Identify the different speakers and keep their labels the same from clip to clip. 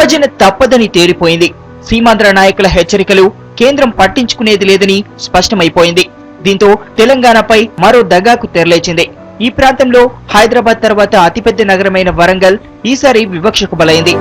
Speaker 1: విభజన తప్పదని తేలిపోయింది. సీమాంధ్ర నాయకుల హెచ్చరికలు కేంద్రం పట్టించుకునేది లేదని స్పష్టమైపోయింది. దీంతో తెలంగాణపై మరో దగాకు తెరలేచింది. ఈ ప్రాంతంలో హైదరాబాద్ తర్వాత అతిపెద్ద నగరమైన వరంగల్ ఈసారి వివక్షకు బలైంది.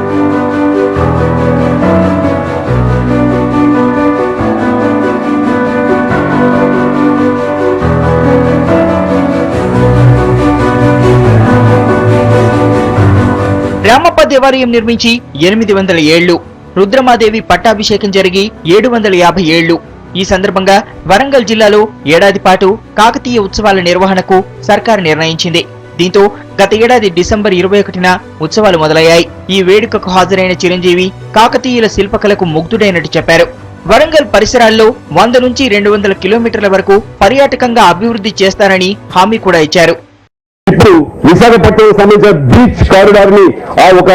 Speaker 1: రామప్ప దేవాలయం నిర్మించి 800 ఏళ్లు, రుద్రమాదేవి పట్టాభిషేకం జరిగి 750 ఏళ్లు. ఈ సందర్భంగా వరంగల్ జిల్లాలో ఏడాది పాటు కాకతీయ ఉత్సవాల నిర్వహణకు సర్కారు నిర్ణయించింది. దీంతో గత ఏడాది డిసెంబర్ 21న ఉత్సవాలు మొదలయ్యాయి. ఈ వేడుకకు హాజరైన చిరంజీవి కాకతీయుల శిల్పకళకు ముగ్ధుడైనట్టు చెప్పారు. వరంగల్ పరిసరాల్లో 100 నుంచి 200 కిలోమీటర్ల వరకు పర్యాటకంగా అభివృద్ధి చేస్తారని హామీ కూడా ఇచ్చారు.
Speaker 2: ఇప్పుడు విశాఖపట్నం సంబంధించిన బీచ్ కారిడార్ ని ఒక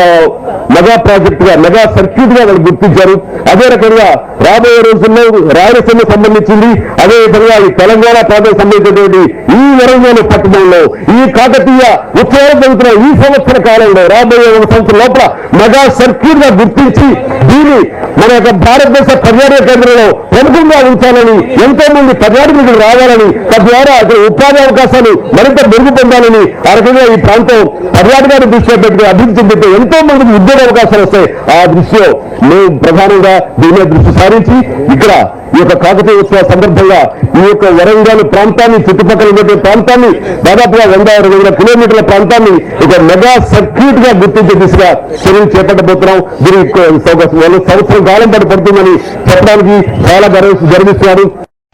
Speaker 2: మెగా ప్రాజెక్ట్ గా, మెగా సర్క్యూట్ గా వాళ్ళు గుర్తించారు. అదే రకంగా రాబోయే రోజుల్లో రాయలసీమ సంబంధించింది, అదేవిధంగా ఈ తెలంగాణ ప్రాంతం సంబంధించినటువంటి ఈ వరంగల్ పట్టణంలో ఈ కాకతీయ ఉత్సవాలు జరుగుతున్న ఈ సంవత్సర కాలంలో రాబోయే 1 సంవత్సరం లోపల మెగా సర్క్యూట్ గా గుర్తించి దీన్ని మన యొక్క భారతదేశ పర్యాటక కేంద్రంలో ప్రముఖంగా ఉంచాలని, ఎంతో మంది పర్యాటకులు రావాలని, తద్వారా అక్కడ ఉపాధి అవకాశాలు మరింత మెరుగు పొందాలని, ఆ రకంగా ఈ ప్రాంతం పర్యాటకాన్ని దృష్టిలో పెట్టుకుని అభివృద్ధి చెందితే ఎంతో మందికి ఉద్యోగ అవకాశాలు వస్తాయి. ఆ దృష్టిలో మేము ప్రధానంగా దీని మీద దృష్టి సారించి ఇక్కడ ఈ యొక్క కాకతీయ ఉత్సవ సందర్భంగా ఈ యొక్క వరంగల్ ప్రాంతాన్ని, చుట్టుపక్కల ఉండే ప్రాంతాన్ని, దాదాపుగా 100-200 కిలోమీటర్ల ప్రాంతాన్ని ఒక మెగా సర్క్యూట్ గా గుర్తించే దిశగా చర్యలు చేపట్టబోతున్నాం. దీనికి సంవత్సరం కాలం పాటు పడుతుందని చెప్పడానికి చాలా గర్విస్తున్నారు.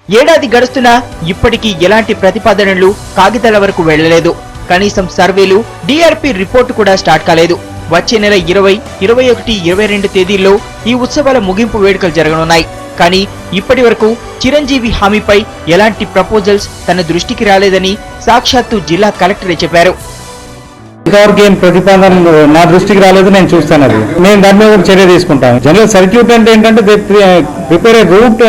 Speaker 1: ఏడాది గడుస్తున్నా ఇప్పటికీ ఎలాంటి ప్రతిపాదనలు కాగితాల వరకు వెళ్లలేదు. కనీసం సర్వేలు, డిఆర్పి రిపోర్టు కూడా స్టార్ట్ కాలేదు. వచ్చే నెల 20, 21, 22 తేదీల్లో ఈ ఉత్సవాల ముగింపు వేడుకలు జరగనున్నాయి. కానీ ఇప్పటి వరకు చిరంజీవి హామీపై ఎలాంటి ప్రపోజల్స్ తన దృష్టికి రాలేదని సాక్షాత్తు జిల్లా కలెక్టరే చెప్పారు.
Speaker 3: ఇంతవరకు ఏం ప్రతిపాదన నా దృష్టికి రాలేదు, నేను చూస్తాను. అది నేను దాని మీద చర్య తీసుకుంటాను. జనరల్ సర్క్యూట్ అంటే ఏంటంటే prepare a route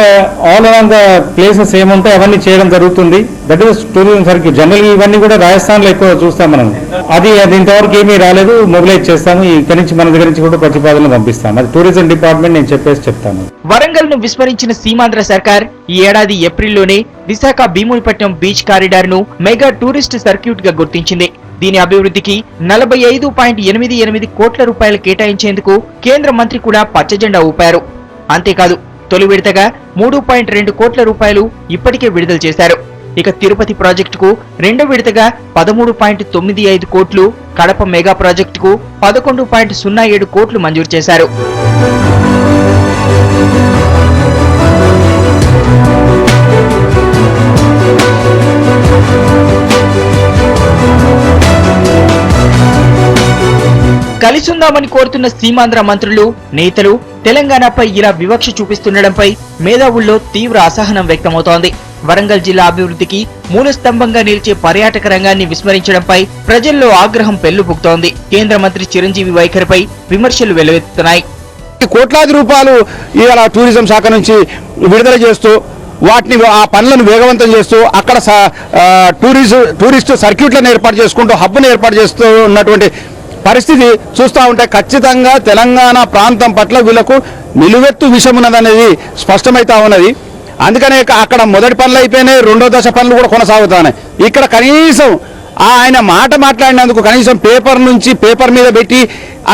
Speaker 3: all around the places ఏముంటాయి అవన్నీ చేయడం జరుగుతుంది. That is tourism circuit. General ఇవన్నీ కూడా రాజస్థాన్ లో ఎక్కువ చూస్తాం మనం. అది ఇంతవరకు ఏమీ రాలేదు, మొబిలైజ్ చేస్తాము. ఇక్కడి నుంచి మన దగ్గర నుంచి కూడా ప్రతిపాదనలు పంపిస్తాం. అది టూరిజం డిపార్ట్మెంట్ నేను చెప్తాను.
Speaker 1: వరంగల్ ను విస్మరించిన సీమాంధ్ర సర్కార్ ఈ ఏడాది ఏప్రిల్లోనే విశాఖ భీమునిపట్నం బీచ్ కారిడార్ ను మెగా టూరిస్ట్ సర్క్యూట్ గా గుర్తించింది. దీని అభివృద్ధికి 45.88 కోట్ల రూపాయలు కేటాయించేందుకు కేంద్ర మంత్రి కూడా పచ్చజెండా ఊపారు. అంతేకాదు తొలి విడతగా 3.2 కోట్ల రూపాయలు ఇప్పటికే విడుదల చేశారు. ఇక తిరుపతి ప్రాజెక్టుకు రెండో విడతగా 13.95 కోట్లు, కడప మెగా ప్రాజెక్టుకు 11.07 కోట్లు మంజూరు చేశారు. కలిసుందామని కోరుతున్న సీమాంధ్ర మంత్రులు, నేతలు తెలంగాణపై ఇలా వివక్ష చూపిస్తుండడంపై మేధావుల్లో తీవ్ర అసహనం వ్యక్తమవుతోంది. వరంగల్ జిల్లా అభివృద్ధికి మూల స్తంభంగా నిలిచే పర్యాటక రంగాన్ని విస్మరించడంపై ప్రజల్లో ఆగ్రహం పెల్లుబుకుతోంది. కేంద్ర మంత్రి చిరంజీవి వైఖరిపై విమర్శలు వెల్లువెత్తుతున్నాయి.
Speaker 4: కోట్లాది రూపాయలు ఇవాళ టూరిజం శాఖ నుంచి విడుదల చేస్తూ వాటిని ఆ పనులను వేగవంతం చేస్తూ అక్కడ టూరిస్ట్ సర్క్యూట్లను ఏర్పాటు చేసుకుంటూ హబ్ను ఏర్పాటు చేస్తూ ఉన్నటువంటి పరిస్థితి చూస్తూ ఉంటే ఖచ్చితంగా తెలంగాణ ప్రాంతం పట్ల వీళ్లకు నిలువెత్తు విషయం ఉన్నదనేది స్పష్టమైతా ఉన్నది. అందుకనే అక్కడ మొదటి పనులు అయిపోయినాయి, రెండో దశ పనులు కూడా కొనసాగుతున్నాయి. ఇక్కడ కనీసం ఆయన మాట్లాడినందుకు కనీసం పేపర్ మీద పెట్టి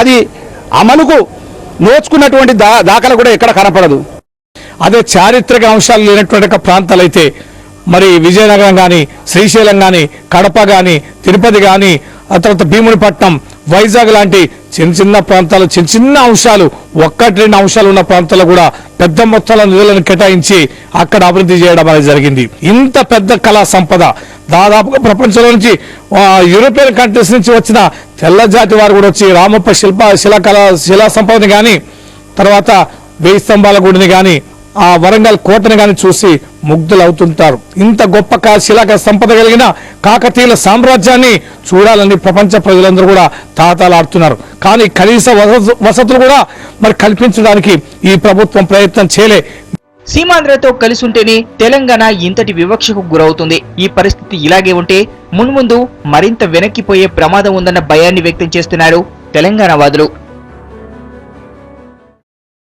Speaker 4: అది అమలుకు నోచుకున్నటువంటి దాఖలు కూడా ఎక్కడ కనపడదు.
Speaker 3: అదే చారిత్రక అంశాలు లేనటువంటి ప్రాంతాలు అయితే మరి విజయనగరం కానీ, శ్రీశైలం కానీ, కడప కానీ, తిరుపతి కానీ, ఆ తర్వాత భీమునిపట్నం, వైజాగ్ లాంటి చిన్న ప్రాంతాలు, చిన్న అంశాలు, 1-2 అంశాలు ఉన్న ప్రాంతాల్లో కూడా పెద్ద మొత్తాల నిధులను కేటాయించి అక్కడ అభివృద్ధి చేయడం అనేది జరిగింది. ఇంత పెద్ద కళా సంపద దాదాపుగా ప్రపంచంలో నుంచి యూరోపియన్ కంట్రీస్ నుంచి వచ్చిన తెల్ల జాతి వారు కూడా వచ్చి రామప్ప శిలా సంపదని కానీ, తర్వాత 1000 స్తంభాల గుడిని కానీ, ఆ వరంగల్ కోటని కానీ చూసి ముగ్ధులవుతుంటారు. ఇంత గొప్ప శిలా సంపద కలిగిన కాకతీయుల సామ్రాజ్యాన్ని చూడాలని ప్రపంచ ప్రజలందరూ కూడా తాతాలాడుతున్నారు. కానీ కనీస వసతులు కూడా మరి కల్పించడానికి ఈ ప్రభుత్వం ప్రయత్నం చేయలే.
Speaker 1: సీమాంధ్రతో కలిసి ఉంటేనే తెలంగాణ ఇంతటి వివక్షకు గురవుతుంది. ఈ పరిస్థితి ఇలాగే ఉంటే మున్ముందు మరింత వెనక్కిపోయే ప్రమాదం ఉందన్న భయాన్ని వ్యక్తం చేస్తున్నారు తెలంగాణ వాదులు.